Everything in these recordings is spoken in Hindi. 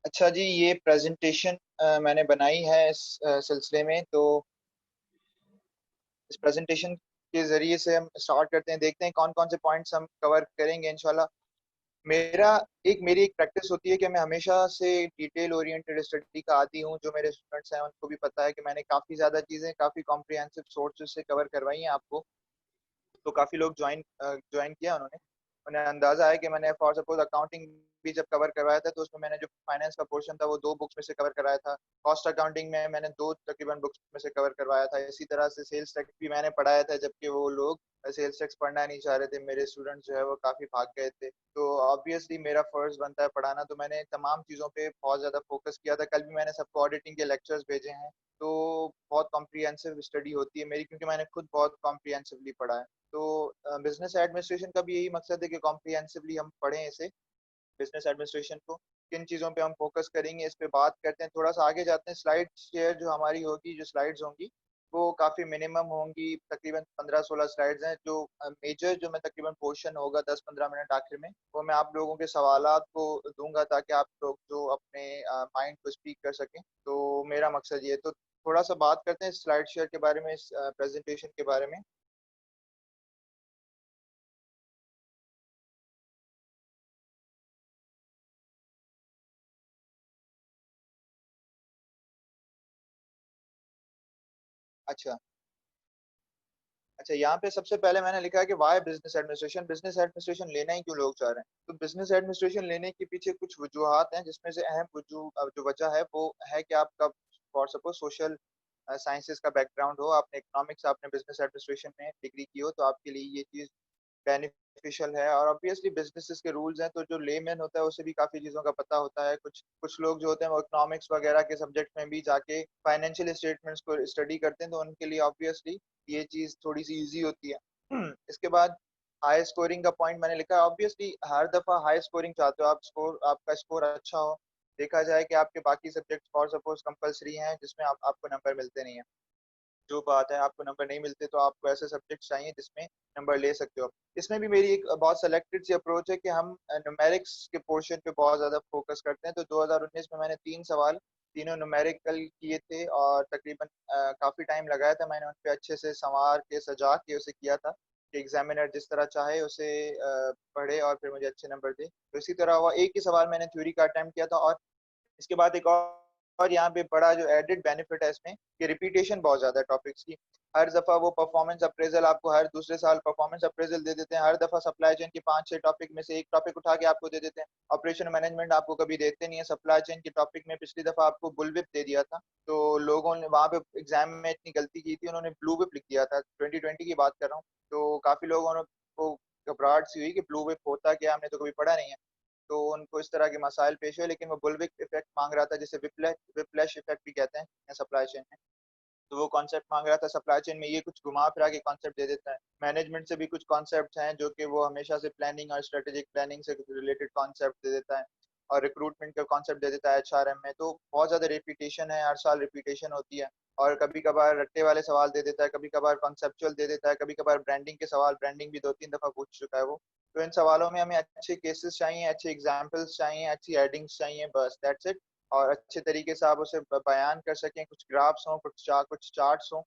अच्छा जी, ये प्रेजेंटेशन मैंने बनाई है इस सिलसिले में। तो इस प्रेजेंटेशन के जरिए से हम स्टार्ट करते हैं, देखते हैं कौन कौन से पॉइंट्स हम कवर करेंगे इंशाल्लाह। मेरा मेरी एक प्रैक्टिस होती है कि मैं हमेशा से डिटेल ओरिएंटेड स्टडी का आदी हूँ। जो मेरे स्टूडेंट्स हैं उनको भी पता है कि मैंने काफ़ी ज़्यादा चीज़ें काफ़ी कॉम्प्रिहेंसिव सोर्सेज से कवर करवाई हैं आपको। तो काफी लोग ज्वाइन ज्वाइन किया उन्होंने। उन्हें अंदाजा है कि मैंने फॉर सपोज अकाउंटिंग भी जब कवर करवाया था तो उसमें मैंने जो फाइनेंस का पोर्शन था वो दो बुक्स में से कवर कराया था। कॉस्ट अकाउंटिंग में मैंने दो तकरीबन बुक्स में से कवर करवाया था। इसी तरह से सेल्स टैक्स भी मैंने पढ़ाया था, जबकि वो लोग सेल्स टैक्स पढ़ना नहीं चाह रहे थे। मेरे स्टूडेंट्स जो है वो काफी भाग गए थे। तो ऑब्वियसली मेरा फर्ज बनता है पढ़ाना, तो मैंने तमाम चीज़ों पे बहुत ज़्यादा फोकस किया था। कल भी मैंने सबको ऑडिटिंग के लेक्चर्स भेजे हैं। तो बहुत कॉम्प्रिहेंसिव स्टडी होती है मेरी, क्योंकि मैंने खुद बहुत कॉम्प्रिहेंसिवली पढ़ा है। तो बिजनेस एडमिनिस्ट्रेशन का भी यही मकसद है कि कॉम्प्रिहेंसिवली हम पढ़ें इसे, बिजनेस एडमिनिस्ट्रेशन को। किन चीज़ों पे हम फोकस करेंगे इस पे बात करते हैं। थोड़ा सा आगे जाते हैं। स्लाइड शेयर जो हमारी होगी, जो स्लाइड्स होंगी वो काफ़ी मिनिमम होंगी, तकरीबन 15-16 स्लाइड्स हैं। जो मेजर जो मैं तकरीबन पोर्शन होगा 10-15 मिनट आखिर में, वो मैं आप लोगों के सवालात को दूंगा ताकि आप लोग जो अपने माइंड को स्पीक कर सकें। तो मेरा मकसद ये है। तो थोड़ा सा बात करते हैं स्लाइड शेयर के बारे में, इस प्रेजेंटेशन के बारे में। अच्छा अच्छा, यहाँ पे सबसे पहले मैंने लिखा है कि why business administration. Business administration लेना ही क्यों लोग चाह रहे हैं? तो बिजनेस एडमिनिस्ट्रेशन लेने के पीछे कुछ वजूहात हैं, जिसमें से अहम जो वजह है वो है कि आपका फॉर सपोज सोशल साइंसेज का बैकग्राउंड हो, आपने इकोनॉमिक्स, आपने बिजनेस एडमिनिस्ट्रेशन में डिग्री की हो, तो आपके लिए ये चीज़ बेनिफिशियल है। और ऑब्वियसली बिजनेसेस के रूल्स हैं, तो जो लेमैन होता है उसे भी काफी चीजों का पता होता है। कुछ कुछ लोग जो होते हैं वो इकोनॉमिक्स वगैरह के सब्जेक्ट में भी जाके फाइनेंशियल स्टेटमेंट्स को स्टडी करते हैं, तो उनके लिए ऑब्वियसली ये चीज थोड़ी सी इजी होती है। इसके बाद हाई स्कोरिंग का पॉइंट मैंने लिखा है। ऑब्वियसली हर दफा हाई स्कोरिंग चाहते हो आप, स्कोर आपका स्कोर अच्छा हो। देखा जाए कि आपके बाकी सब्जेक्ट फॉर सपोज कंपलसरी हैं जिसमें आपको नंबर मिलते नहीं है। जो बात है, आपको नंबर नहीं मिलते तो आपको ऐसे सब्जेक्ट चाहिए जिसमें नंबर ले सकते हो। इसमें भी मेरी एक बहुत सेलेक्टेड सी अप्रोच है कि हम न्यूमेरिक्स के पोर्शन पे बहुत ज़्यादा फोकस करते हैं। तो 2019 में मैंने 3 सवाल तीनों न्यूमेरिकल किए थे, और तकरीबन काफ़ी टाइम लगाया था। मैंने उन पे अच्छे से संवार के सजा के उसे किया था कि एग्जामिनर जिस तरह चाहे उसे पढ़े और फिर मुझे अच्छे नंबर दे। तो इसी तरह हुआ। एक ही सवाल मैंने थ्योरी का अटेम्प्ट किया था। और इसके बाद एक और यहाँ पे बड़ा जो एडेड बेनिफिट है इसमें, कि रिपीटेशन बहुत ज्यादा है टॉपिक्स की। हर दफा वो परफॉर्मेंस अप्रेजल आपको हर दूसरे साल परफॉर्मेंस अप्रेजल दे देते हैं। हर दफा सप्लाई चेन के 5-6 टॉपिक में से एक टॉपिक उठा के आपको दे देते हैं। ऑपरेशन मैनेजमेंट आपको कभी देते नहीं है। सप्लाई चेन के टॉपिक में पिछली दफा आपको बुलविप दे दिया था, तो लोगों ने वहां पे एग्जाम में इतनी गलती की थी, उन्होंने ब्लू विप लिख दिया था। 2020 की बात कर रहा हूँ। तो काफी लोगों ने को घबराहट सी हुई कि ब्लू विप होता क्या, हमने तो कभी पढ़ा नहीं है। तो उनको इस तरह के मसाइल पेश हुए, लेकिन वो बुल्विप इफेक्ट मांग रहा था, जिसे विप्लैश इफेक्ट भी कहते हैं सप्लाई चेन में। तो वो कॉन्सेप्ट मांग रहा था सप्लाई चेन में। ये कुछ घुमा फिरा के कॉन्सेप्ट दे देता है। मैनेजमेंट से भी कुछ कॉन्सेप्ट हैं जो कि वो हमेशा से प्लानिंग और स्ट्रेटेजिक प्लानिंग से रिलेटेड कॉन्सेप्ट दे देता है। और रिक्रूटमेंट का कॉन्सेप्ट दे देता है एचआरएम में। तो बहुत ज्यादा रिपीटेशन है, हर साल रिपीटेशन होती है। और कभी कभार रट्टे वाले सवाल दे देता है, कभी कभार कॉन्सेप्चुअल दे देता है, कभी कभार ब्रांडिंग के सवाल, ब्रांडिंग भी 2-3 दफा पूछ चुका है वो। तो इन सवालों में हमें अच्छे केसेस चाहिए, अच्छे एग्जाम्पल्स चाहिए, अच्छी एडिंग्स चाहिए, बस दैट्स इट। और अच्छे तरीके से आप उसे बयान कर सकें, कुछ ग्राफ्स हों, कुछ चार्ट्स हों,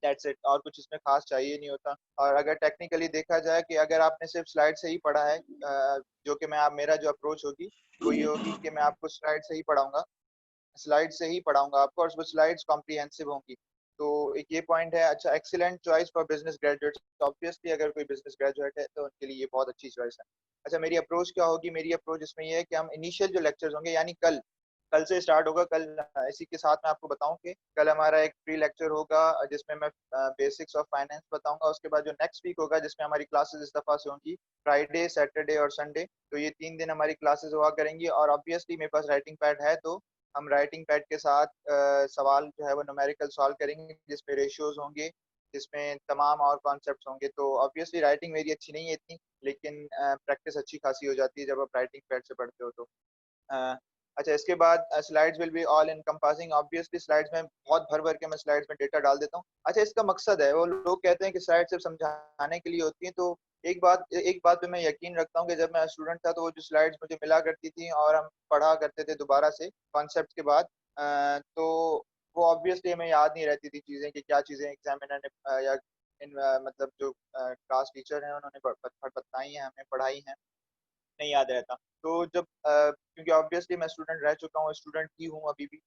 दैट्स इट। और कुछ इसमें खास चाहिए नहीं होता। और अगर टेक्निकली देखा जाए कि अगर आपने सिर्फ स्लाइड से ही पढ़ा है, जो कि मैं आप मेरा जो अप्रोच होगी वो ये होगी कि मैं आपको स्लाइड से ही पढ़ाऊंगा, स्लाइड से ही पढ़ाऊंगा आपको, और वो स्लाइड्स कॉम्प्रिहेंसिव होंगी। तो एक ये पॉइंट है। अच्छा, excellent choice for business graduates. Obviously अगर कोई बिजनेस ग्रेजुएट है तो उनके लिए ये बहुत अच्छी चॉइस है। अच्छा, मेरी अप्रोच क्या होगी? मेरी अप्रोच इसमें ये है कि हम इनिशियल जो लेक्चर्स होंगे, यानी कल कल से स्टार्ट होगा। कल इसी के साथ मैं आपको बताऊं कि कल हमारा एक प्री लेक्चर होगा जिसमें मैं बेसिक्स ऑफ फाइनेंस बताऊंगा। उसके बाद जो नेक्स्ट वीक होगा जिसमें हमारी क्लासेस इस दफा से होंगी फ्राइडे, सैटरडे और संडे। तो ये 3 दिन हमारी क्लासेस हुआ करेंगी। और ऑब्वियसली मेरे पास राइटिंग पैड है, तो हम राइटिंग पैड के साथ सवाल जो है वो न्यूमेरिकल सॉल्व करेंगे, जिसमें रेशियोज होंगे, जिसमें तमाम और कॉन्सेप्ट्स होंगे। तो ऑब्वियसली राइटिंग मेरी अच्छी नहीं है इतनी, लेकिन प्रैक्टिस अच्छी खासी हो जाती है जब आप राइटिंग पैड से पढ़ते हो। तो अच्छा, इसके बाद slides will be all encompassing. Obviously slides में बहुत भर भर के मैं स्लाइड्स में डेटा डाल देता हूँ। अच्छा, इसका मकसद है, वो लोग कहते हैं कि स्लाइड सिर्फ समझाने के लिए होती है, तो एक बात पे मैं यकीन रखता हूँ कि जब मैं स्टूडेंट था तो वो जो स्लाइड्स मुझे मिला करती थी और हम पढ़ा करते थे दोबारा से कॉन्सेप्ट के बाद, तो वो ऑब्वियसली हमें याद नहीं रहती थी चीज़ें कि क्या चीज़ें एग्जामिनर ने या मतलब जो क्लास टीचर हैं उन्होंने बताई हैं, हमें पढ़ाई हैं, नहीं याद रहता। तो जब क्योंकि ऑब्वियसली मैं स्टूडेंट रह चुका हूँ, स्टूडेंट ही हूँ अभी भी,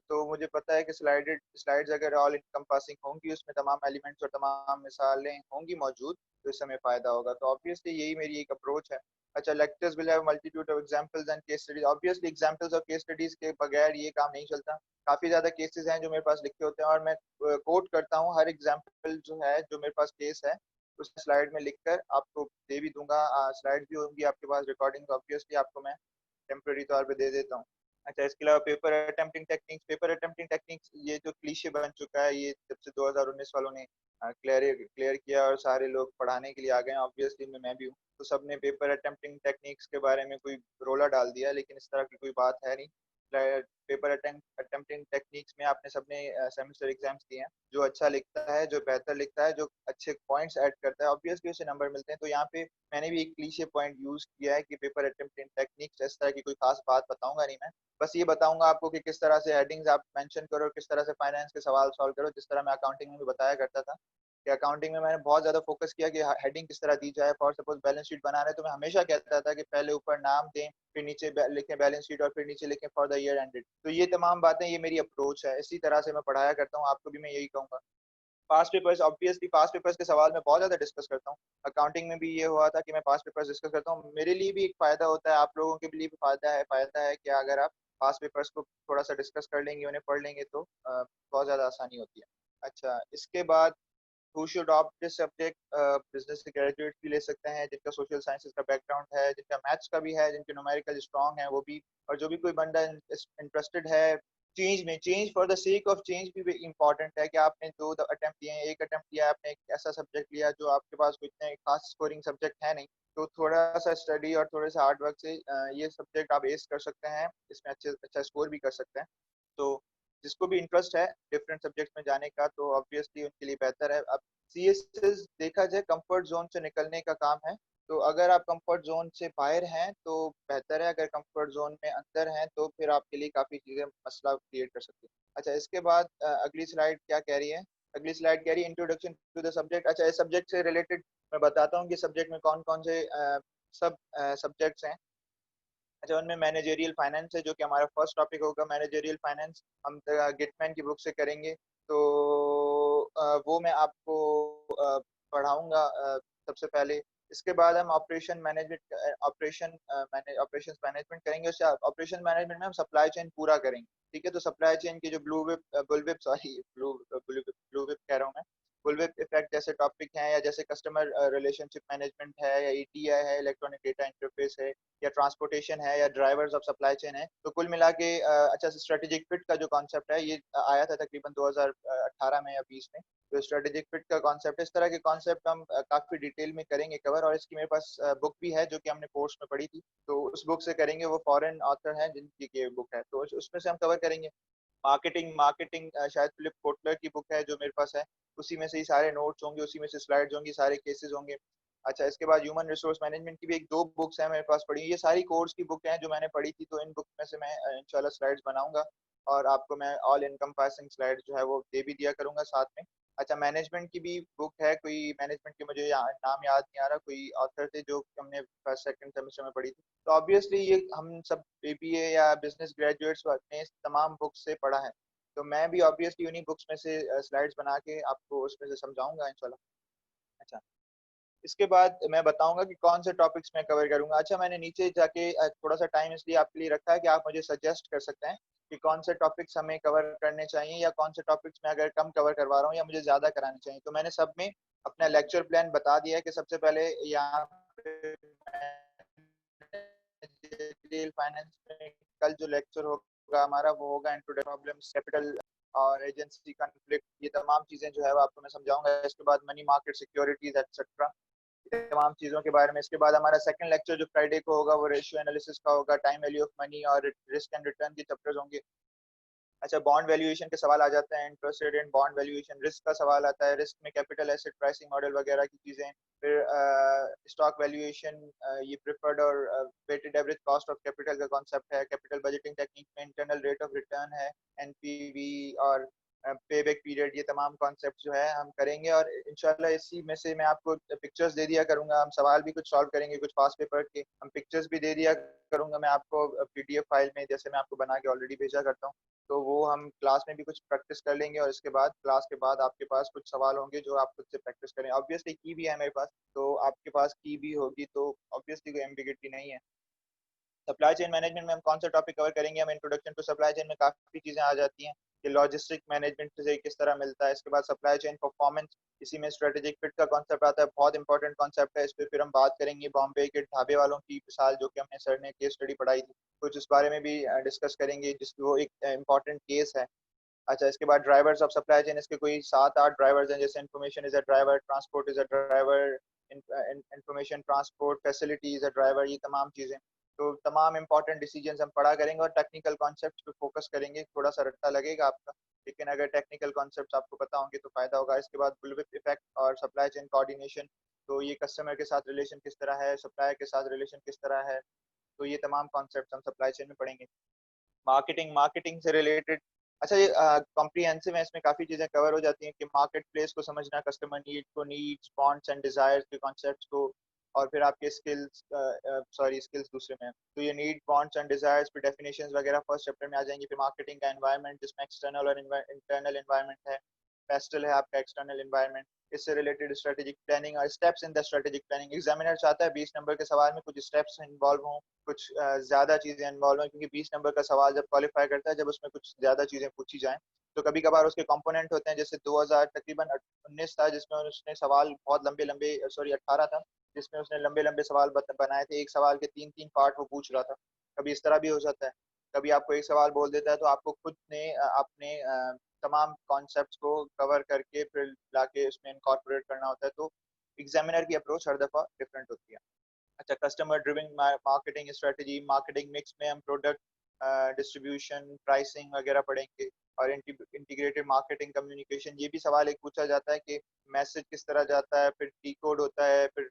तो मुझे पता है कि स्लाइड्स अगर ऑल इनकम्पासिंग होंगी, उसमें तमाम एलिमेंट्स और तमाम मिसालें होंगी मौजूद, तो इससे हमें फ़ायदा होगा। तो ऑब्वियसली यही मेरी एक अप्रोच है। अच्छा, lectures will have multitude of examples and case studies. Obviously examples और केस स्टडीज के बगैर ये काम नहीं चलता। काफ़ी ज़्यादा केसेस हैं जो मेरे पास लिखे होते हैं और मैं कोट करता हूँ हर एग्जाम्पल जो है, जो मेरे पास केस है उस स्लाइड में लिखकर आपको दे भी दूंगा। स्लाइड भी होंगी आपके पास, रिकॉर्डिंग ऑब्वियसली आपको मैं टेम्पररी तौर पे दे देता हूँ। अच्छा, इसके अलावा पेपर अटेम्प्टिंग टेक्निक्स ये जो क्लीशे बन चुका है, ये जब से 2019 वालों ने क्लियर क्लियर किया और सारे लोग पढ़ाने के लिए आ गए हैं, ऑब्वियसली मैं भी हूँ, तो सबने पेपर अटेम्प्टिंग टेक्निक्स के बारे में कोई रोला डाल दिया, लेकिन इस तरह की कोई बात है नहीं। पेपर अटेम्प्टिंग टेक्निक्स में आपने सबने सेमेस्टर एग्जाम्स दिए हैं, जो अच्छा लिखता है, जो बेहतर लिखता है, जो अच्छे पॉइंट्स ऐड करता है, ऑब्वियसली उसे नंबर मिलते हैं। तो यहाँ पे मैंने भी एक क्लीशे पॉइंट यूज किया है कि पेपर अटेम्प्टिंग टेक्निक्स, इस तरह की कोई खास बात बताऊंगा नहीं मैं, बस ये बताऊंगा आपको कि किस तरह से हेडिंग्स आप मेंशन करो, किस तरह से फाइनेंस के सवाल सॉल्व करो, जिस तरह मैं अकाउंटिंग में भी बताया करता था कि अकाउंटिंग में मैंने बहुत ज्यादा फोकस किया कि हेडिंग किस तरह दी जाए। फॉर सपोज बैलेंस शीट बना रहे हैं तो मैं हमेशा कहता था कि पहले ऊपर नाम दें, फिर नीचे लिखें बैलेंस शीट और फिर नीचे लिखें फॉर द ईयर एंडेड। तो ये तमाम बातें, ये मेरी अप्रोच है, इसी तरह से मैं पढ़ाया करता हूँ, आपको भी मैं यही कहूंगा। Past papers, obviously past papers के सवाल मैं बहुत ज्यादा डिस्कस करता हूँ। अकाउंटिंग में भी ये हुआ था कि मैं पास्ट पेपर्स डिस्कस करता हूँ, मेरे लिए भी एक फायदा होता है, आप लोगों के लिए भी फायदा है कि अगर आप पास्ट पेपर्स को थोड़ा सा डिस्कस कर लेंगे, उन्हें पढ़ लेंगे, तो बहुत ज्यादा आसानी होती है। अच्छा, इसके बाद who should opt this subject, business से ग्रेजुएट भी ले सकते हैं जिनका सोशल साइंसेज का बैकग्राउंड है, जिनका मैथ्स का भी है, जिनके न्यूमेरिकल स्ट्रांग है वो भी, और जो भी कोई बंदा इंटरेस्टेड है चेंज में, change for the sake of change भी इंपॉर्टेंट है कि आपने दो अटेम्प्ट दिए हैं, एक अटेम्प्ट दिया आपने एक ऐसा सब्जेक्ट लिया जो आपके पास कोई इतने खास स्कोरिंग सब्जेक्ट है नहीं, तो थोड़ा सा स्टडी और थोड़े सा हार्ड वर्क से ये सब्जेक्ट आप एस कर सकते हैं, इसमें अच्छे अच्छा स्कोर भी कर सकते हैं। तो जिसको भी इंटरेस्ट है डिफरेंट सब्जेक्ट्स में जाने का, तो ऑब्वियसली उनके लिए बेहतर है। अब सीएसएस देखा जाए कंफर्ट जोन से निकलने का काम है, तो अगर आप कंफर्ट जोन से बाहर हैं तो बेहतर है, अगर कंफर्ट जोन में अंदर हैं तो फिर आपके लिए काफ़ी चीज़ें मसला क्रिएट कर सकती है। अच्छा, इसके बाद अगली स्लाइड क्या कह रही है? अगली स्लाइड कह रही है इंट्रोडक्शन टू द सब्जेक्ट। अच्छा, इस सब्जेक्ट से रिलेटेड मैं बताता हूँ कि सब्जेक्ट में कौन कौन से सब सब्जेक्ट्स हैं। अच्छा, उनमें मैनेजेरियल फाइनेंस है जो कि हमारा फर्स्ट टॉपिक होगा। मैनेजेरियल फाइनेंस हम गिटमैन की बुक से करेंगे, तो वो मैं आपको पढ़ाऊंगा सबसे पहले। इसके बाद हम ऑपरेशन मैनेजमेंट करेंगे, उससे ऑपरेशन मैनेजमेंट में हम सप्लाई चेन पूरा करेंगे। ठीक है, तो सप्लाई चेन की जो ब्लू विप कह रहा हूँ मैं, बुलविप इफेक्ट जैसे टॉपिक हैं, या जैसे कस्टमर रिलेशनशिप मैनेजमेंट है, या ईटीआई है, इलेक्ट्रॉनिक डेटा इंटरफेस है, या ट्रांसपोर्टेशन है, या ड्राइवर्स ऑफ सप्लाई चेन है, तो कुल मिला के अच्छा, स्ट्रेटेजिक फिट का जो कॉन्सेप्ट है ये आया था तकरीबन 2018 में या 20 में। तो स्ट्रेटेजिक फिट का कॉन्सेप्ट, इस तरह के कॉन्सेप्ट हम काफी डिटेल में करेंगे कवर, और इसकी मेरे पास बुक भी है जो कि हमने कोर्स में पढ़ी थी, तो उस बुक से करेंगे। वो फॉरेन ऑथर हैं जिनकी की बुक है, तो उसमें से हम कवर करेंगे। मार्केटिंग मार्केटिंग शायद फिलिप कोटलर की बुक है जो मेरे पास है, उसी में से ही सारे नोट्स होंगे, उसी में से स्लाइड्स होंगी, सारे केसेस होंगे। अच्छा, इसके बाद ह्यूमन रिसोर्स मैनेजमेंट की भी एक दो बुक्स हैं मेरे पास पढ़ी, ये सारी कोर्स की बुक हैं जो मैंने पढ़ी थी, तो इन बुक में से मैं इंशाल्लाह स्लाइड्स बनाऊंगा और आपको मैं ऑल इनकम्पासिंग स्लाइड्स जो है वो दे भी दिया करूंगा साथ में। अच्छा, मैनेजमेंट की भी बुक है, कोई मैनेजमेंट की मुझे नाम याद नहीं आ रहा, कोई ऑथर थे जो हमने फर्स्ट सेकंड सेमेस्टर में पढ़ी थी। तो ऑब्वियसली ये हम सब बीबीए या बिजनेस ग्रेजुएट्स ने तमाम बुक्स से पढ़ा है, तो मैं भी ऑब्वियसली उन्हीं बुक्स में से स्लाइड्स बना के आपको उसमें से समझाऊंगा इंशाल्लाह। अच्छा, इसके बाद मैं बताऊंगा कि कौन से टॉपिक्स मैं कवर करूंगा। अच्छा, मैंने नीचे जाके थोड़ा सा टाइम इसलिए आपके लिए रखा है कि आप मुझे सजेस्ट कर सकते हैं कि कौन से टॉपिक्स हमें कवर करने चाहिए, या कौन से टॉपिक्स में अगर कम कवर करवा रहा हूँ या मुझे ज्यादा कराने चाहिए। तो मैंने सब में अपना लेक्चर प्लान बता दिया है कि सबसे पहले यहाँ पे फाइनेंस में कल जो लेक्चर होगा हमारा वो होगा इंट्रोडक्शन प्रॉब्लम्स, कैपिटल और एजेंसी कॉन्फ्लिक्ट, ये तमाम चीजें जो है वो आपको मैं समझाऊंगा। इसके बाद मनी मार्केट सिक्योरिटीज एक्सेट्रा, तमाम चीज़ों के बारे में। इसके बाद हमारा सेकंड लेक्चर जो फ्राइडे को होगा वो रेशियो एनालिसिस का होगा, टाइम वैल्यू ऑफ मनी और रिस्क एंड रिटर्न के चैप्टर्स होंगे। अच्छा, बॉन्ड वैल्यूएशन के सवाल आ जाते हैं, interest rate and bond valuation, risk का सवाल आता है, रिस्क में कैपिटल एसेट प्राइसिंग मॉडल वगैरह की चीजें। फिर स्टॉक वैल्यूएशन, ये प्रिफर्ड और weighted average cost of capital का कॉन्सेप्ट है। कैपिटल बजटिंग टेक्निक में इंटरनल रेट ऑफ रिटर्न है, एनपीवी और पे बैक पीरियड, ये तमाम कॉन्सेप्ट जो है हम करेंगे। और इंशाल्लाह इसी में से मैं आपको पिक्चर्स दे दिया करूंगा, हम सवाल भी कुछ सॉल्व करेंगे, कुछ पास पेपर के हम पिक्चर्स भी दे दिया करूंगा मैं आपको पीडीएफ फाइल में, जैसे मैं आपको बना के ऑलरेडी भेजा करता हूँ। तो वो हम क्लास में भी कुछ प्रैक्टिस कर लेंगे और इसके बाद क्लास के बाद आपके पास कुछ सवाल होंगे जो आप खुद से प्रैक्टिस करें। ऑब्वियसली की भी है मेरे पास, तो आपके पास की भी होगी, तो ऑब्वियसली कोई एम्बिगिटी नहीं है। सप्लाई चेन मैनेजमेंट में हम कौन सा टॉपिक कवर करेंगे? हम इंट्रोडक्शन टू सप्लाई चेन में काफी चीजें आ जाती हैं कि लॉजिस्टिक मैनेजमेंट से किस तरह मिलता है। इसके बाद सप्लाई चेन परफॉर्मेंस, इसी में स्ट्रेटेजिक फिट का कॉन्सेप्ट आता है, बहुत इंपॉर्टेंट कॉन्सेप्ट है। इस पर फिर हम बात करेंगे बॉम्बे के ढाबे वालों की मिसाल, जो कि हमने सर ने केस स्टडी पढ़ाई थी, कुछ उस बारे में भी डिस्कस करेंगे, जिसकी वो एक इंपॉर्टेंट केस है। अच्छा, इसके बाद ड्राइवर्स ऑफ सप्लाई चेन, इसके कोई 7-8 ड्राइवर्स हैं, जैसे information is a driver, transport is a driver, information transport, facility is a driver, ये तमाम चीजें। तो तमाम इंपॉर्टेंट डिसीजंस हम पढ़ा करेंगे और टेक्निकल कॉन्सेप्ट्स पे फोकस करेंगे। थोड़ा सा रट्टा लगेगा आपका, लेकिन अगर टेक्निकल कॉन्सेप्ट्स आपको पता होंगे तो फायदा होगा। इसके बाद बुलविप इफेक्ट और सप्लाई चेन कोऑर्डिनेशन, तो ये कस्टमर के साथ रिलेशन किस तरह है, सप्लायर के साथ रिलेशन किस तरह है, तो ये तमाम कॉन्सेप्ट्स हम सप्लाई चेन में पढ़ेंगे। मार्केटिंग, मार्केटिंग से रिलेटेड, अच्छा ये कॉम्प्रिहेंसिव है, इसमें काफी चीजें कवर हो जाती हैं कि मार्केट प्लेस को समझना, कस्टमर नीड को, नीड्स वांट्स एंड डिजायर्स के कॉन्सेप्ट्स को, और फिर आपके स्किल्स, सॉरी स्किल्स दूसरे में, तो ये नीड वांट्स एंड डिजायर्स पे डेफिनेशंस वगैरह फर्स्ट चैप्टर में आ जाएंगी। फिर मार्केटिंग का एनवायरनमेंट, जिसमें एक्सटर्नल और इंटरनल एनवायरनमेंट है, पेस्टल है आपका एक्सटर्नल एनवायरनमेंट, इससे रिलेटेड स्ट्रेटेजिक प्लानिंग और steps in the strategic planning. Examiner चाहता है 20 नंबर के सवाल में कुछ स्टेप्स इन्वॉल्व हों, कुछ ज्यादा चीजें इन्वॉल्व हों, क्योंकि 20 नंबर का सवाल जब क्वालिफाई करता है, जब उसमें कुछ ज्यादा चीजें पूछी जाएं, तो कभी कभार उसके कंपोनेंट होते हैं। जैसे 2000 तकरीबन 19 था, जिसमें उसने सवाल बहुत लंबे लंबे, सॉरी 18 था, जिसमें उसने लंबे लंबे सवाल बनाए थे, एक सवाल के 3-3 पार्ट वो पूछ रहा था। कभी इस तरह भी हो जाता है, कभी आपको एक सवाल बोल देता है तो आपको खुद ने अपने तमाम कॉन्सेप्ट्स को कवर करके फिर लाके उसमें इनकॉर्पोरेट करना होता है। तो एग्जामिनर की अप्रोच हर दफा डिफरेंट होती है। अच्छा, customer driven marketing strategy, marketing mix में हम प्रोडक्ट डिस्ट्रीब्यूशन, प्राइसिंग वगैरह पढ़ेंगे। और इंटीग्रेटेड मार्केटिंग कम्युनिकेशन, ये भी सवाल एक पूछा जाता है कि मैसेज किस तरह जाता है, फिर डी कोड होता है, फिर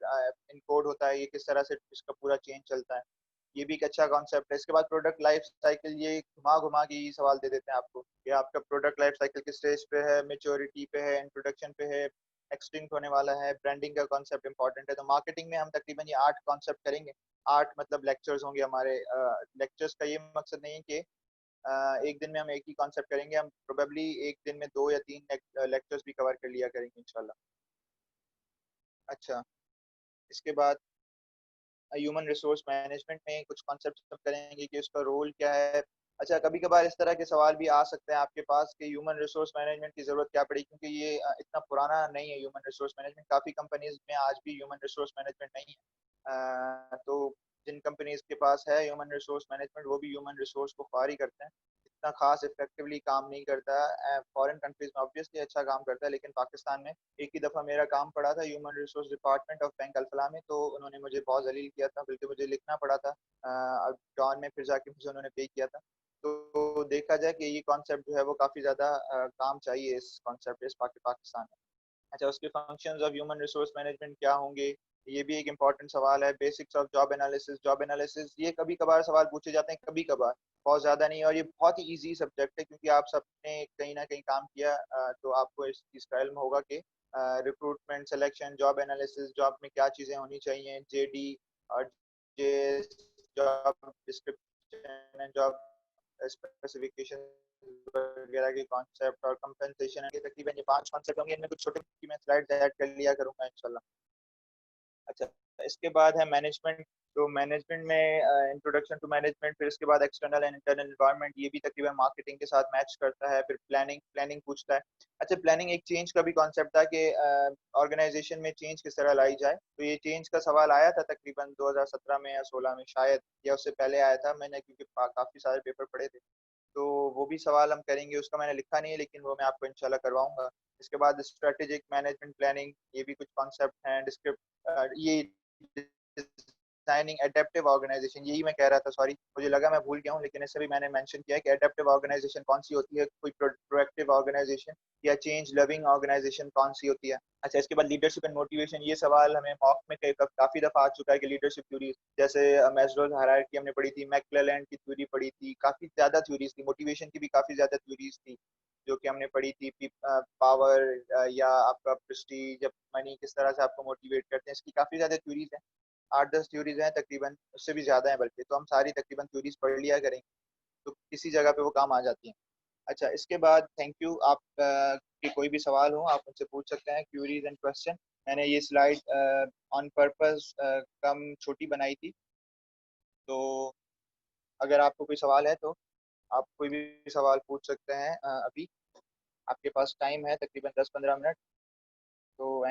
इन कोड होता है, ये किस तरह से इसका पूरा चेंज चलता है, ये भी एक अच्छा कॉन्सेप्ट है। इसके बाद प्रोडक्ट लाइफ साइकिल, ये घुमा घुमा के ये सवाल दे देते हैं आपको कि आपका प्रोडक्ट लाइफ साइकिल किस स्टेज पे है, मेच्योरिटी पे है, इंट्रोडक्शन पे है, एक्सटिंक्ट होने वाला है, ब्रांडिंग का कॉन्सेप्ट इंपॉर्टेंट है। तो मार्केटिंग में हम तकरीबन ये 8 कॉन्सेप्ट करेंगे। 8 मतलब लेक्चर्स होंगे हमारे। लेक्चर्स का ये मकसद नहीं है कि एक दिन में हम एक ही कॉन्सेप्ट करेंगे, हम प्रोबेबली एक दिन में 2 या 3 लेक्चर्स भी कवर कर लिया करेंगे इंशाल्लाह। अच्छा, इसके बाद ह्यूमन रिसोर्स मैनेजमेंट में कुछ कॉन्सेप्ट हम करेंगे कि उसका रोल क्या है। अच्छा, कभी कभार इस तरह के सवाल भी आ सकते हैं आपके पास कि ह्यूमन रिसोर्स मैनेजमेंट की जरूरत क्या पड़ी, क्योंकि ये इतना पुराना नहीं है ह्यूमन रिसोर्स मैनेजमेंट, काफी कंपनीज में आज भी ह्यूमन रिसोर्स मैनेजमेंट नहीं है। तो जिन कंपनीज के पास है ह्यूमन रिसोर्स मैनेजमेंट, वो भी ह्यूमन रिसोर्स को ख्वारी करते हैं, इतना खास इफेक्टिवली काम नहीं करता है। फॉरेन कंट्रीज में ऑब्वियसली अच्छा काम करता है, लेकिन पाकिस्तान में एक ही दफ़ा मेरा काम पड़ा था human resource department of bank Alfalah में, तो उन्होंने मुझे बहुत जलील किया था, बल्कि मुझे लिखना पड़ा था डॉन में, फिर जाके मुझे उन्होंने पे किया था। तो देखा जाए कि ये कॉन्सेप्ट जो है वो काफ़ी ज़्यादा काम चाहिए इस कॉन्सेप्ट इस पाकिस्तान में। अच्छा, उसके functions of human resource management क्या होंगे, ये भी एक इंपॉर्टेंट सवाल है। Basics of job analysis, job analysis ये कभी कभार सवाल पूछे जाते हैं, कभी कभार, बहुत ज़्यादा नहीं। और ये बहुत ही इजी सब्जेक्ट है, क्योंकि आप सबने कहीं ना कहीं काम किया, तो आपको इस चीज़ का इल्म होगा कि recruitment, selection, job analysis, job में क्या चीज़ें होनी चाहिए, जेडी और J, job description and job specification वगैरह के कॉन्सेप्ट और कंपनसेशन के, तकरीबन ये 5 कॉन्सेप्ट होंगे। इनमें कुछ छोटे मैं स्लाइड ऐड कर लिया करूंगा इंशाल्लाह। अच्छा, इसके बाद है मैनेजमेंट। तो मैनेजमेंट में इंट्रोडक्शन टू मैनेजमेंट, फिर इसके बाद एक्सटर्नल एंड इंटरनल एनवायरनमेंट, ये भी तकरीबन मार्केटिंग के साथ मैच करता है। फिर प्लानिंग, प्लानिंग पूछता है। अच्छा, प्लानिंग एक चेंज का भी कॉन्सेप्ट था कि ऑर्गेनाइजेशन में चेंज किस तरह लाई जाए, तो ये चेंज का सवाल आया था तकरीबन 2017 में या 16 में शायद, या उससे पहले आया था, मैंने क्योंकि काफी सारे पेपर पढ़े थे। तो वो भी सवाल हम करेंगे, उसका मैंने लिखा नहीं है लेकिन वो मैं आपको इंशाल्लाह करवाऊंगा। इसके बाद स्ट्रेटेजिक मैनेजमेंट प्लानिंग, ये भी कुछ कॉन्सेप्ट हैं। डिस्क्रिप्ट ये डिजाइनिंग एडेप्टिव ऑर्गेनाइजेशन, यही मैं कह रहा था, सॉरी मुझे लगा मैं भूल गया हूँ, लेकिन इससे भी मैंने मेंशन किया है कि एडेप्टिव ऑर्गेनाइजेशन कौन सी होती है, कोई प्रोएक्टिव ऑर्गेनाइजेशन या चेंज लविंग ऑर्गेनाइजेशन कौन सी होती है। अच्छा, इसके बाद लीडरशिप एंड मोटिवेशन, ये सवाल हमें मॉक में काफी दफा आ चुका है कि लीडरशिप थ्योरी, जैसे मैस्लोज हायरार्की हमने पढ़ी थी, मैकक्लेलैंड की थ्योरी पढ़ी थी, काफी ज्यादा थ्योरीज थी, मोटिवेशन की भी काफी ज्यादा थ्योरीज थी जो कि हमने पढ़ी थी। पावर या आपका प्रेस्टीज, मनी किस तरह से आपको मोटिवेट करते हैं, इसकी काफी ज्यादा थ्योरीज हैं। 8-10 थ्योरीज हैं तकरीबन, उससे भी ज्यादा है बल्कि, तो हम सारी तकरीबन थ्योरीज पढ़ लिया करेंगे तो किसी जगह पे वो काम आ जाती हैं। अच्छा, इसके बाद थैंक यू, आप के कोई भी सवाल हो आप मुझसे पूछ सकते हैं, क्यूरीज एंड क्वेश्चन। मैंने ये स्लाइड ऑन पर्पस कम छोटी बनाई थी, तो अगर आपको कोई सवाल है तो आप कोई भी सवाल पूछ सकते हैं अभी। आपके पास टाइम है तकरीबन 10-15 मिनट, तो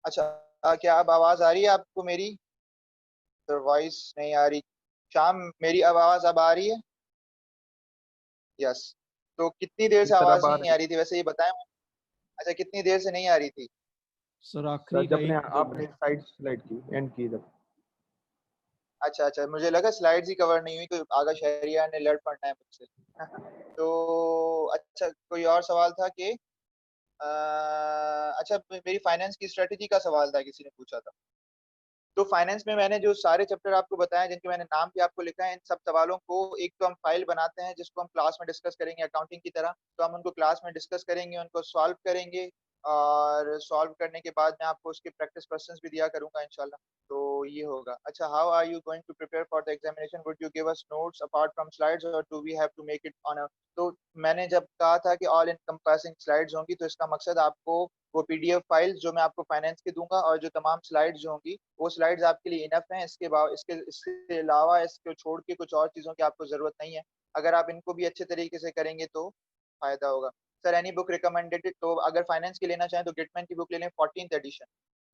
अच्छा, क्या अब आवाज आ रही है आपको मेरी? तो वॉइस नहीं आ रही। शाम, मेरी अब आवाज अब आ रही है? यस। तो कितनी देर से सर आवाज अब आ नहीं रही आ है। रही थी वैसे, ये बताएं मुझे। अच्छा, कितनी देर से नहीं आ रही थी? सर सर आखिरी का जब ने एक दो आपने मिनट साइड स्लाइड की एंड की जब। अच्छा अच्छा, मुझे लगा स्लाइड्स ही कवर नहीं हुई तो आगा शहरियार ने लड़ पड़ना है मुझसे। तो अच्छा, कोई और सवाल था कि अच्छा, मेरी फाइनेंस की स्ट्रेटेजी का सवाल था, किसी ने पूछा था। तो फाइनेंस में मैंने जो सारे चैप्टर आपको बताए, जिनके मैंने नाम भी आपको लिखा है, इन सब सवालों को एक तो हम फाइल बनाते हैं जिसको हम क्लास में डिस्कस करेंगे अकाउंटिंग की तरह। तो हम उनको क्लास में डिस्कस करेंगे, उनको सॉल्व करेंगे, और सॉल्व करने के बाद मैं आपको उसके प्रैक्टिस क्वेश्चंस भी दिया करूंगा इंशाल्लाह। तो ये होगा। अच्छा, how are you going to prepare for the examination, would you give us notes apart from slides और do we have to make it on a. तो मैंने जब कहा था कि ऑल इनकम्पासिंग स्लाइड्स होंगी, तो इसका मकसद आपको वो पीडीएफ फाइल्स जो मैं आपको फाइनेंस की दूंगा और जो तमाम स्लाइड्स जो होंगी, वो स्लाइड्स आपके लिए इनफ हैं। इसके अलावा, इसको छोड़ के कुछ और चीज़ों की आपको ज़रूरत नहीं है। अगर आप इनको भी अच्छे तरीके से करेंगे तो फायदा होगा। Sir, any book recommended? तो अगर फाइनेंस की लेना चाहें तो गिटमैन की बुक ले लें, 14th एडिशन।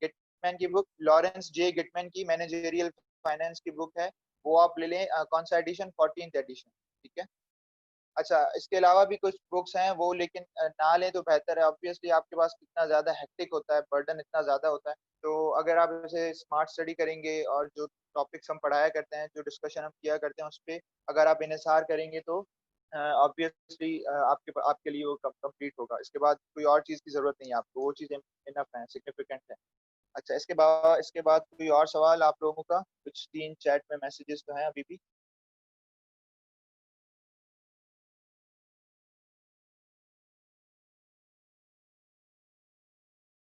गिटमैन की बुक, लॉरेंस जे गिटमैन की मैनेजरियल फाइनेंस की बुक है, वो आप ले लें। कौन सा एडिशन? 14th एडिशन, ठीक है। अच्छा, इसके अलावा भी कुछ बुक्स हैं वो, लेकिन ना लें तो बेहतर है। ऑब्वियसली आपके पास इतना ज़्यादा हेक्टिक होता है, बर्डन इतना ज़्यादा होता है, तो अगर आप इसे स्मार्ट स्टडी करेंगे और जो टॉपिक्स हम पढ़ाया करते हैं, जो डिस्कशन हम किया करते हैं, उस पर अगर आप इन्हिसार करेंगे तो ऑब्वियसली आपके आपके लिए वो कंप्लीट होगा। इसके बाद कोई और चीज़ की ज़रूरत नहीं है आपको, वो चीज़ इनफ है, सिग्निफिकेंट है। अच्छा, इसके बाद कोई और सवाल आप लोगों का? कुछ 3 चैट में मैसेजेस तो हैं अभी भी।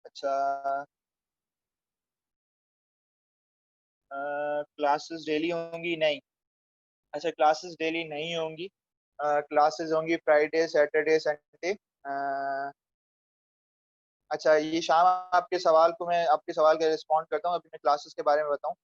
अच्छा, क्लासेस डेली होंगी? नहीं। अच्छा, क्लासेस डेली नहीं होंगी। क्लासेस होंगी फ्राइडे, सैटरडे, संडे। अच्छा, ये शाम आपके सवाल का रिस्पॉन्ड करता हूँ, अभी मैं क्लासेस के बारे में बताऊँ।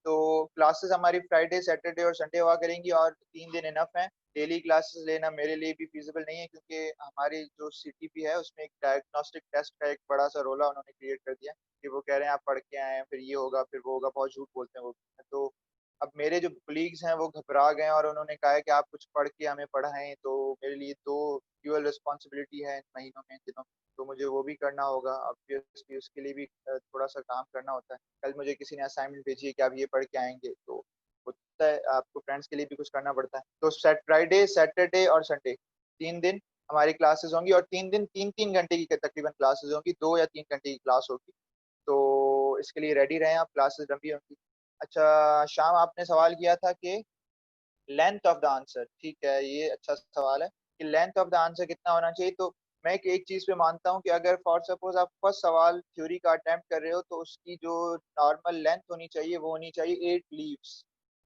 तो क्लासेस हमारी फ्राइडे सैटरडे और संडे हुआ करेंगी, और 3 दिन इनफ है। डेली क्लासेस लेना मेरे लिए भी फिजिबल नहीं है, क्योंकि हमारी जो सीटीपी है उसमें एक डायग्नोस्टिक टेस्ट का एक बड़ा सा रोला उन्होंने क्रिएट कर दिया कि वो कह रहे हैं आप पढ़ के आए हैं, फिर ये होगा फिर वो होगा, बहुत झूठ बोलते हैं वो। तो अब मेरे जो कोलीग्स हैं वो घबरा गए हैं और उन्होंने कहा है कि आप कुछ पढ़ के हमें पढ़ाएं, तो मेरे लिए दो ड्यूअल रिस्पॉन्सिबिलिटी है इन महीनों में, दिनों में। तो मुझे वो भी करना होगा, ऑब्वियसली उसके लिए भी थोड़ा सा काम करना होता है। कल मुझे किसी ने असाइनमेंट भेजी है कि आप ये पढ़ के आएंगे, तो होता है आपको फ्रेंड्स के लिए भी कुछ करना पड़ता है। तो फ्राइडे सैटरडे और संडे 3 दिन हमारी क्लासेस होंगी, और 3 दिन 3-3 घंटे की तकरीबन क्लासेस होंगी, 2 या 3 घंटे की क्लास होगी। तो इसके लिए रेडी रहें आप, क्लासेस लंबी होंगी। अच्छा शाम, आपने सवाल किया था कि लेंथ ऑफ द आंसर, ठीक है, ये अच्छा सवाल है कि लेंथ ऑफ द आंसर कितना होना चाहिए। तो मैं एक चीज पे मानता हूँ कि अगर फॉर सपोज आप फर्स्ट सवाल थ्योरी का अटेम्प्ट कर रहे हो, तो उसकी जो नॉर्मल लेंथ होनी चाहिए वो होनी चाहिए 8 लीव्स।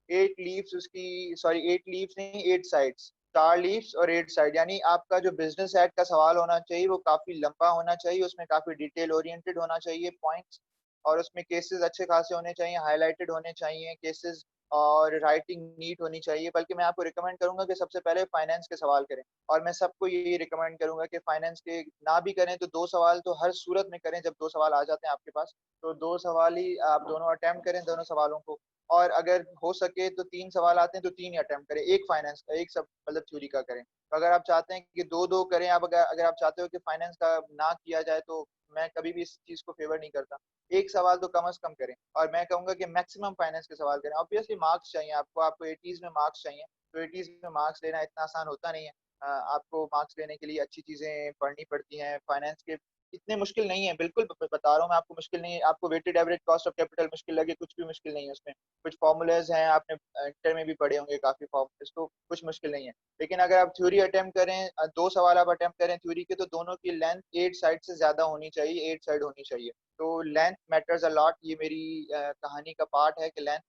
8 लीव्स उसकी, सॉरी 8 लीव्स नहीं, 8 साइड्स, 4 लीव्स और 8 साइड, यानी आपका जो बिजनेस साइड का सवाल होना चाहिए वो काफी लंबा होना चाहिए, उसमें काफी डिटेल ओरिएंटेड होना चाहिए पॉइंट्स, और उसमें केसेस अच्छे खासे होने चाहिए, हाईलाइटेड होने चाहिए केसेस, और राइटिंग नीट होनी चाहिए। बल्कि मैं आपको रिकमेंड करूंगा कि सबसे पहले फाइनेंस के सवाल करें, और मैं सबको यही रिकमेंड करूंगा कि फाइनेंस के ना भी करें तो 2 सवाल तो हर सूरत में करें। जब 2 सवाल आ जाते हैं आपके पास, तो 2 सवाल ही आप दोनों अटेम्प्ट करें, दोनों सवालों को। और अगर हो सके तो 3 सवाल आते हैं तो 3 ही अटेम्प्ट करें, एक फाइनेंस का, एक सब मतलब थ्योरी का करें। तो अगर आप चाहते हैं कि दो दो करें, आप अगर आप चाहते हो कि फाइनेंस का ना किया जाए, तो मैं कभी भी इस चीज को फेवर नहीं करता। एक सवाल तो कम से कम करें, और मैं कहूंगा कि मैक्सिमम फाइनेंस के सवाल करें। ऑब्वियसली मार्क्स चाहिए आपको, आपको 80s में मार्क्स चाहिए, तो 80s में मार्क्स लेना इतना आसान होता नहीं है। आपको मार्क्स लेने के लिए अच्छी चीजें पढ़नी पड़ती हैं फाइनेंस के। इतने मुश्किल नहीं है, बिल्कुल बता रहा हूँ मैं आपको, मुश्किल नहीं है। आपको weighted average cost of capital मुश्किल लगे, कुछ भी मुश्किल नहीं है उसमें। कुछ फॉर्मूलाज हैं, आपने इंटर में भी पढ़े होंगे काफी फॉर्मूलाज, तो कुछ मुश्किल नहीं है। लेकिन अगर आप थ्योरी अटेम्प्ट करें, 2 सवाल आप अटेम्प्ट करें थ्योरी के, तो दोनों की लेंथ 8 साइड से ज्यादा होनी चाहिए, 8 साइड होनी चाहिए। तो लेंथ मैटर्स अ लॉट, ये मेरी कहानी का पार्ट है कि लेंथ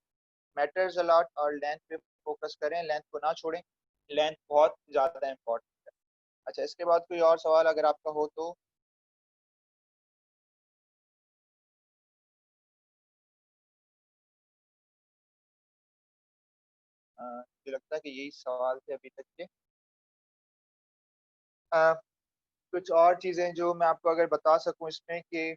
मैटर्स अ लॉट, और लेंथ पे फोकस करें, लेंथ को ना छोड़ें, लेंथ बहुत ज्यादा इंपॉर्टेंट है। अच्छा, इसके बाद कोई और सवाल अगर आपका हो तो। मुझे लगता है कि यही सवाल थे अभी तक के। अ, कुछ और चीजें जो मैं आपको अगर बता सकूं इसमें कि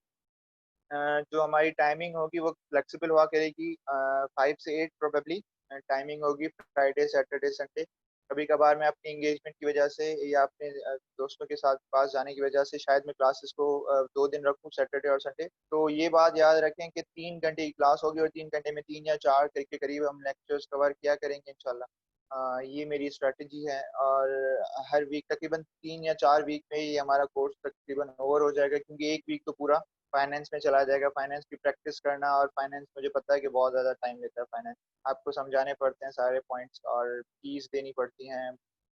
जो हमारी टाइमिंग होगी वो फ्लेक्सिबल हुआ करेगी, 5 से 8 प्रोबेबली टाइमिंग होगी, फ्राइडे सैटरडे संडे। कभी कभार मैं अपनी एंगेजमेंट की वजह से या अपने दोस्तों के साथ पास जाने की वजह से शायद मैं क्लासेस को 2 दिन रखूं, सैटरडे और संडे। तो ये बात याद रखें कि 3 घंटे की क्लास होगी, और 3 घंटे में 3 या 4 के करीब हम लेक्चर्स कवर किया करेंगे इंशाल्लाह। ये मेरी स्ट्रेटजी है, और हर वीक तकरीबन 3 या 4 वीक में ही हमारा कोर्स तकरीबन ओवर हो जाएगा, क्योंकि एक वीक तो पूरा फाइनेंस में चला जाएगा। फाइनेंस की प्रैक्टिस करना, और फाइनेंस मुझे पता है कि बहुत ज़्यादा टाइम लेता है। फाइनेंस आपको समझाने पड़ते हैं सारे पॉइंट्स, और फीस देनी पड़ती हैं,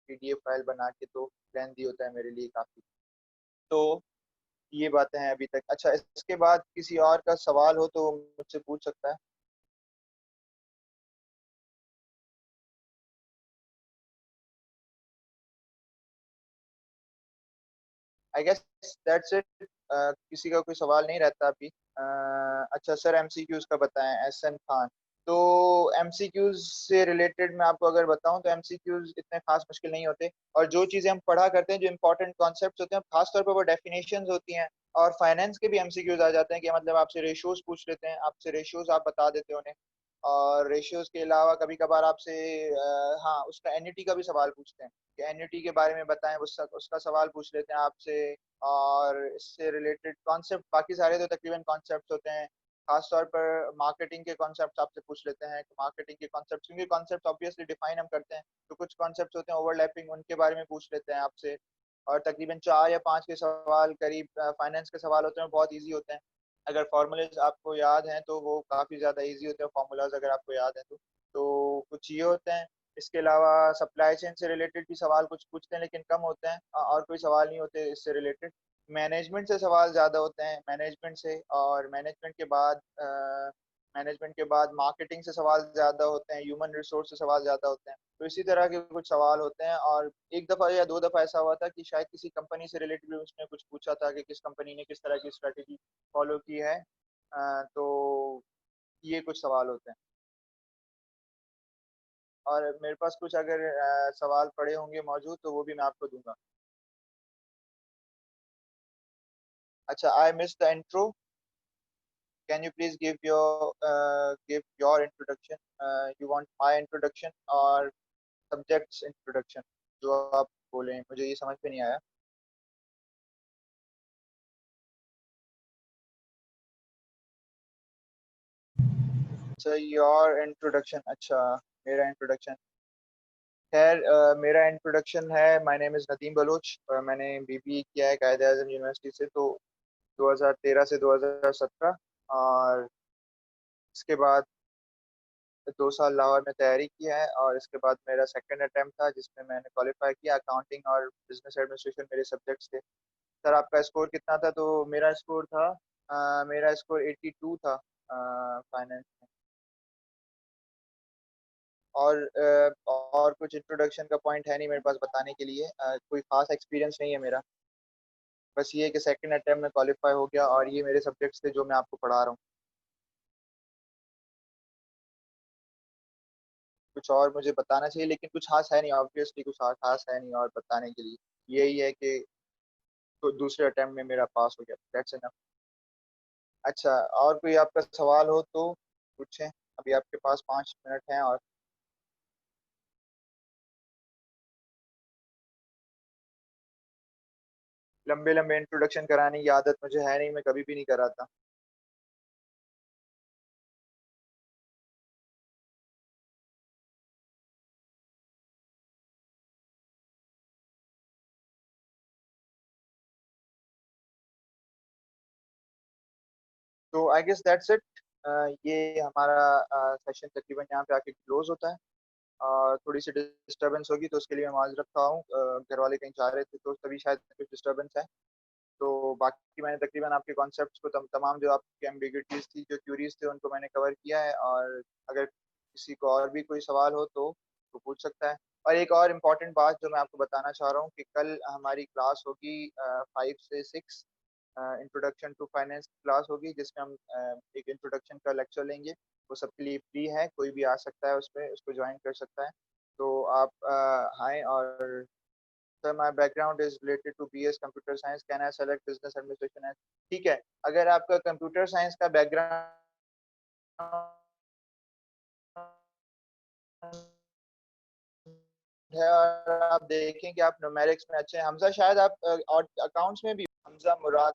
पीडीएफ फाइल बना के, तो लेंथी होता है मेरे लिए काफ़ी। तो ये बातें हैं अभी तक। अच्छा, इसके बाद किसी और का सवाल हो तो मुझसे पूछ सकता है। I guess that's it. किसी का कोई सवाल नहीं रहता अभी। अच्छा सर, एमसीक्यूज का बताएं, एहसन खान। तो एमसीक्यूज से रिलेटेड मैं आपको अगर बताऊं तो एमसीक्यूज इतने खास मुश्किल नहीं होते, और जो चीजें हम पढ़ा करते हैं, जो इंपॉर्टेंट कॉन्सेप्ट्स होते हैं, खासतौर पर वो डेफिनेशंस होती हैं। और फाइनेंस के भी एमसीक्यूज आ जाते हैं कि मतलब आपसे रेशियोज पूछ लेते हैं, आपसे रेशियोज आप बता देते हो उन्हें। और रेशियोज के अलावा कभी कभार आपसे हाँ, उसका एन्युटी का भी सवाल पूछते हैं कि एन्युटी के बारे में बताएं, उसका उसका सवाल पूछ लेते हैं आपसे। और इससे रिलेटेड कॉन्सेप्ट, बाकी सारे तो तकरीबन कॉन्सेप्ट होते हैं। खासतौर पर मार्केटिंग के कॉन्सेप्ट आपसे पूछ लेते हैं कि मार्केटिंग के कॉन्सेप्ट, क्योंकि कॉन्सेप्ट ऑब्वियसली डिफाइन हम करते हैं, तो कुछ कॉन्सेप्ट होते हैं ओवरलैपिंग, उनके बारे में पूछ लेते हैं आपसे। और तकरीबन 4 या 5 के सवाल करीब फाइनेंस के सवाल होते हैं, बहुत ईजी होते हैं। अगर फॉर्मूलेज आपको याद हैं तो वो काफ़ी ज़्यादा ईजी होते हैं, फॉर्मूलाज अगर आपको याद हैं तो कुछ ये होते हैं। इसके अलावा सप्लाई चेन से रिलेटेड भी सवाल कुछ पूछते हैं, लेकिन कम होते हैं, और कोई सवाल नहीं होते इससे रिलेटेड। मैनेजमेंट से सवाल ज़्यादा होते हैं, मैनेजमेंट से, और मैनेजमेंट के बाद मार्केटिंग से सवाल ज़्यादा होते हैं, ह्यूमन रिसोर्स से सवाल ज़्यादा होते हैं। तो इसी तरह के कुछ सवाल होते हैं। और एक दफ़ा या 2 दफ़ा ऐसा हुआ था कि शायद किसी कंपनी से रिलेटेड भी उसने कुछ पूछा था कि किस कंपनी ने किस तरह की स्ट्रेटेजी फॉलो की है। तो ये कुछ सवाल होते हैं। और मेरे पास कुछ अगर सवाल पड़े होंगे मौजूद तो वो भी मैं आपको दूंगा। अच्छा, I miss the intro. Can you please give your introduction? You want my introduction और subjects introduction? जो आप बोले मुझे ये समझ में नहीं आया। अच्छा, योर इंट्रोडक्शन। अच्छा, मेरा इंट्रोडक्शन। खैर, मेरा इंट्रोडक्शन है, my name is Nadeem Baloch और मैंने बीबीए किया है कायदे आज़म यूनिवर्सिटी से, तो 2013 से 2017। और इसके बाद 2 साल लाहौर में तैयारी की है और इसके बाद मेरा सेकंड अटेम्प्ट था जिसमें मैंने क्वालिफाई किया। अकाउंटिंग और बिजनेस एडमिनिस्ट्रेशन मेरे सब्जेक्ट्स थे। सर, आपका स्कोर कितना था? तो मेरा स्कोर 82 था फाइनेंस में। और कुछ इंट्रोडक्शन का पॉइंट है नहीं मेरे पास बताने के लिए। कोई खास एक्सपीरियंस नहीं है मेरा। बस ये है कि सेकंड अटेम्प्ट में क्वालिफाई हो गया और ये मेरे सब्जेक्ट्स थे जो मैं आपको पढ़ा रहा हूँ। कुछ और मुझे बताना चाहिए लेकिन कुछ खास है नहीं, ऑब्वियसली कुछ खास है नहीं और बताने के लिए। यही है कि तो दूसरे अटेम्प्ट में मेरा पास हो गया, दैट्स इनफ। अच्छा, और कोई आपका सवाल हो तो पूछें। अभी आपके पास 5 मिनट हैं। और लंबे लंबे इंट्रोडक्शन कराने की आदत मुझे है नहीं, मैं कभी भी नहीं कराता। तो आई गेस दैट्स इट। ये हमारा सेशन तकरीबन यहाँ पे आके क्लोज होता है। और थोड़ी सी डिस्टरबेंस होगी तो उसके लिए मैं माजरत रखता हूँ। घर वाले कहीं जा रहे थे तो तभी शायद कुछ डिस्टरबेंस है। तो बाकी मैंने तकरीबन आपके कॉन्सेप्ट्स को तमाम जो आपकी एम्बिग्यूटीज थी, जो क्यूरीज थे, उनको मैंने कवर किया है। और अगर किसी को और भी कोई सवाल हो तो पूछ सकता है। और एक और इम्पॉर्टेंट बात जो मैं आपको बताना चाह रहा हूँ कि कल हमारी क्लास होगी 5 से 6। इंट्रोडक्शन टू फाइनेंस क्लास होगी जिसमें हम एक इंट्रोडक्शन का लेक्चर लेंगे। वो सबके लिए फ्री है, कोई भी आ सकता है उसमें, उसको ज्वाइन कर सकता है। तो आप आएँ। और sir, my background is related to BS computer science, can I select business administration as? ठीक है, अगर आपका कंप्यूटर साइंस का बैकग्राउंड है और आप देखें कि आप न्यूमेरिक्स में अच्छे हैं, हमजा शायद आप और अकाउंट्स में भी Hamza Murad.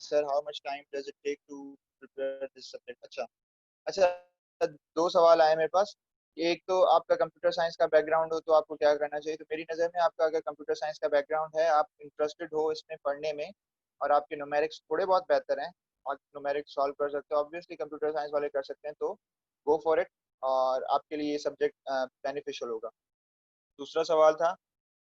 Sir, how much time does it take to prepare this subject? अच्छा। अच्छा, 2 सवाल आए मेरे पास। एक तो आपका कंप्यूटर साइंस का बैकग्राउंड हो तो आपको क्या करना चाहिए? तो मेरी नज़र में आपका अगर कंप्यूटर साइंस का बैकग्राउंड है, आप इंटरेस्टेड हो इसमें पढ़ने में और आपके न्यूमेरिक्स थोड़े बहुत बेहतर हैं, आप न्यूमेरिक्स सॉल्व कर सकते हो, ऑब्वियसली कंप्यूटर साइंस वाले कर सकते हैं, तो गो फॉर इट। और आपके लिए ये सब्जेक्ट बेनिफिशियल होगा। दूसरा सवाल था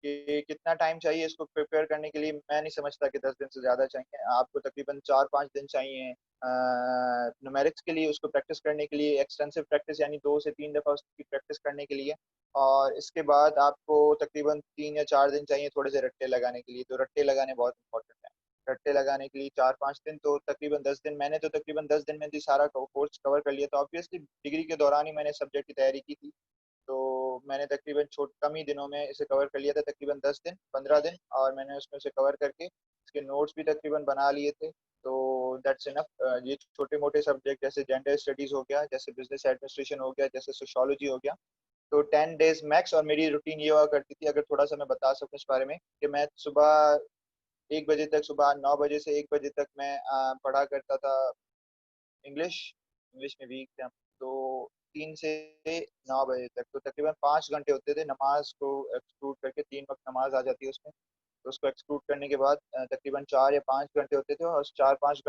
कि कितना टाइम चाहिए इसको प्रिपेयर करने के लिए। मैं नहीं समझता कि 10 दिन से ज़्यादा चाहिए, आपको तकरीबन 4-5 दिन चाहिए न्यूमेरिक्स के लिए, उसको प्रैक्टिस करने के लिए, एक्सटेंसिव प्रैक्टिस यानी 2 से 3 दफ़ा उसकी प्रैक्टिस करने के लिए। और इसके बाद आपको तकरीबन 3 या 4 दिन चाहिए थोड़े से रट्टे लगाने के लिए। तो रट्टे लगाने बहुत इंपॉर्टेंट है। रट्टे लगाने के लिए 4-5 दिन, तो तकरीबन 10 दिन। मैंने तो तकरीबन 10 दिन में भी सारा कोर्स कवर कर लिया। तो ऑब्वियसली डिग्री के दौरान ही मैंने सब्जेक्ट की तैयारी की थी, तो मैंने तकरीबन छोट कम ही दिनों में इसे कवर कर लिया था, तकरीबन 10 दिन 15 दिन, और मैंने उसमें से कवर करके इसके नोट्स भी तकरीबन बना लिए थे। तो दैट्स इनफ। ये छोटे मोटे सब्जेक्ट जैसे जेंडर स्टडीज हो गया, जैसे बिजनेस एडमिनिस्ट्रेशन हो गया, जैसे सोशोलॉजी हो गया, तो 10 डेज मैक्स। और मेरी रूटीन ये हुआ करती थी, अगर थोड़ा सा मैं बता सकूं इस बारे में, कि मैं सुबह 1 बजे तक, सुबह 9 बजे से 1 बजे तक मैं पढ़ा करता था इंग्लिश। इंग्लिश में वीक थे हम। तो 3 से 9 बजे तक, तो तकरीबन 5 घंटे होते थे। नमाज को एक्सक्लूड करके 3 वक्त नमाज आ जाती है उसमें, तो उसको एक्सक्लूड करने के बाद तकरीबन 4 या 5 घंटे होते थे। और उस 4-5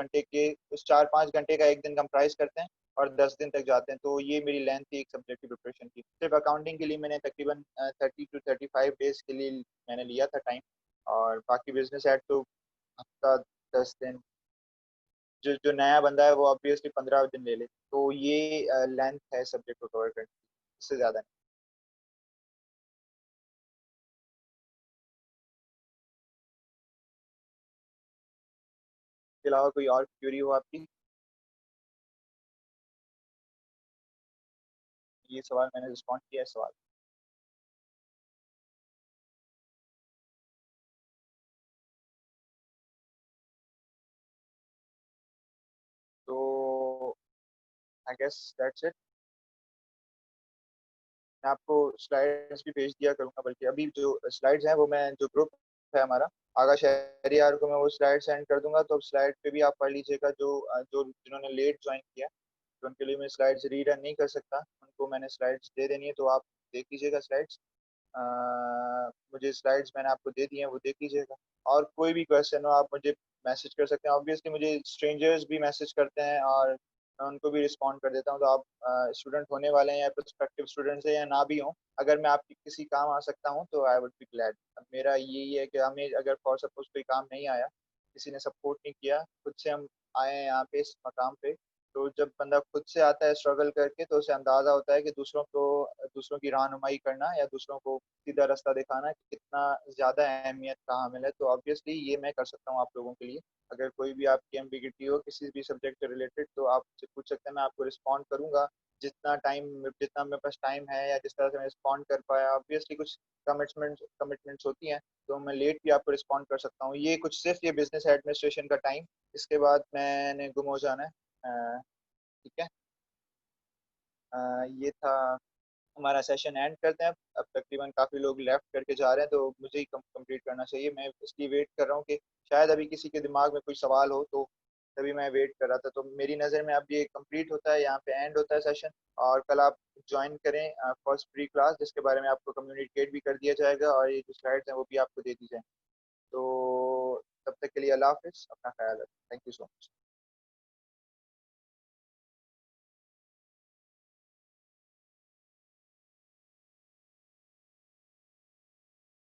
घंटे का एक दिन कंप्राइज करते हैं और 10 दिन तक जाते हैं। तो ये मेरी लेंथ थी एक सब्जेक्ट की प्रिपरेशन की। सिर्फ अकाउंटिंग के लिए मैंने तकरीबन 30 to 35 डेज के लिए मैंने लिया था टाइम। और बाकी बिजनेस एड तो हफ्ता 10 दिन। जो जो नया बंदा है वो ऑब्वियसली 15 दिन ले ले। तो ये लेंथ है सब्जेक्ट को कवर करने की, इससे ज्यादा नहीं। इसके अलावा कोई और क्यूरी हो आपकी? ये सवाल मैंने रिस्पॉन्ड किया है, सवाल। I guess that's it. मैं आपको स्लाइड्स भी भेज दिया करूंगा, बल्कि अभी जो स्लाइड्स हैं वो मैं, जो ग्रुप है हमारा आगा शहरियार को, मैं वो स्लाइड सेंड कर दूंगा, तो स्लाइड पे भी आप पढ़ लीजिएगा। जो जो जिन्होंने लेट ज्वाइन किया तो उनके लिए मैं स्लाइड्स रीरन नहीं कर सकता, उनको मैंने स्लाइड्स दे देनी है, तो आप देख लीजिएगा स्लाइड्स। मुझे स्लाइड्स मैंने आपको दे दिए हैं, वो देख लीजिएगा। और कोई भी क्वेश्चन हो आप मुझे मैसेज कर सकते हैं। ऑब्वियसली मुझे स्ट्रेंजर्स भी मैसेज करते हैं और मैं उनको भी रिस्पॉन्ड कर देता हूँ। तो आप स्टूडेंट होने वाले हैं या प्रोस्पेक्टिव स्टूडेंट्स हैं या ना भी हों, अगर मैं आपकी किसी काम आ सकता हूँ तो आई वुड बी ग्लैड। मेरा यही है कि हमें अगर फॉर सपोज कोई काम नहीं आया, किसी ने सपोर्ट नहीं किया, खुद से हम आए हैं यहाँ पे इस मकाम पे, तो जब बंदा खुद से आता है स्ट्रगल करके, तो उसे अंदाजा होता है कि दूसरों की रहनुमाई करना या दूसरों को सीधा रास्ता दिखाना कितना ज्यादा अहमियत का हामिल है। तो ऑब्वियसली ये मैं कर सकता हूँ आप लोगों के लिए। अगर कोई भी आपकी एम्बिगिटी हो किसी भी सब्जेक्ट से रिलेटेड, तो आप मुझसे पूछ सकते हैं, मैं आपको रिस्पॉन्ड करूंगा जितना मेरे पास टाइम है या जिस तरह से मैं रिस्पॉन्ड कर पाया। ऑब्वियसली कुछ कमिटमेंट्स होती हैं, तो मैं लेट भी आपको रिस्पॉन्ड कर सकता हूँ। ये कुछ सिर्फ ये बिजनेस एडमिनिस्ट्रेशन का टाइम, इसके बाद मैंने गुम हो जाना है। ठीक है। ये था हमारा सेशन। एंड करते हैं, अब तकरीबन काफ़ी लोग लेफ्ट करके जा रहे हैं, तो मुझे ही कंप्लीट करना चाहिए। मैं इसलिए वेट कर रहा हूँ कि शायद अभी किसी के दिमाग में कोई सवाल हो, तो तभी मैं वेट कर रहा था। तो मेरी नज़र में अब ये कंप्लीट होता है, यहाँ पे एंड होता है सेशन। और कल आप ज्वाइन करें फर्स्ट प्री क्लास, जिसके बारे में आपको कम्युनिकेट भी कर दिया जाएगा, और ये जो स्लाइड्स हैं वो भी आपको दे दी जाए। तो तब तक के लिए अल्लाह हाफिज़, अपना ख्याल रखें। Thank you so much.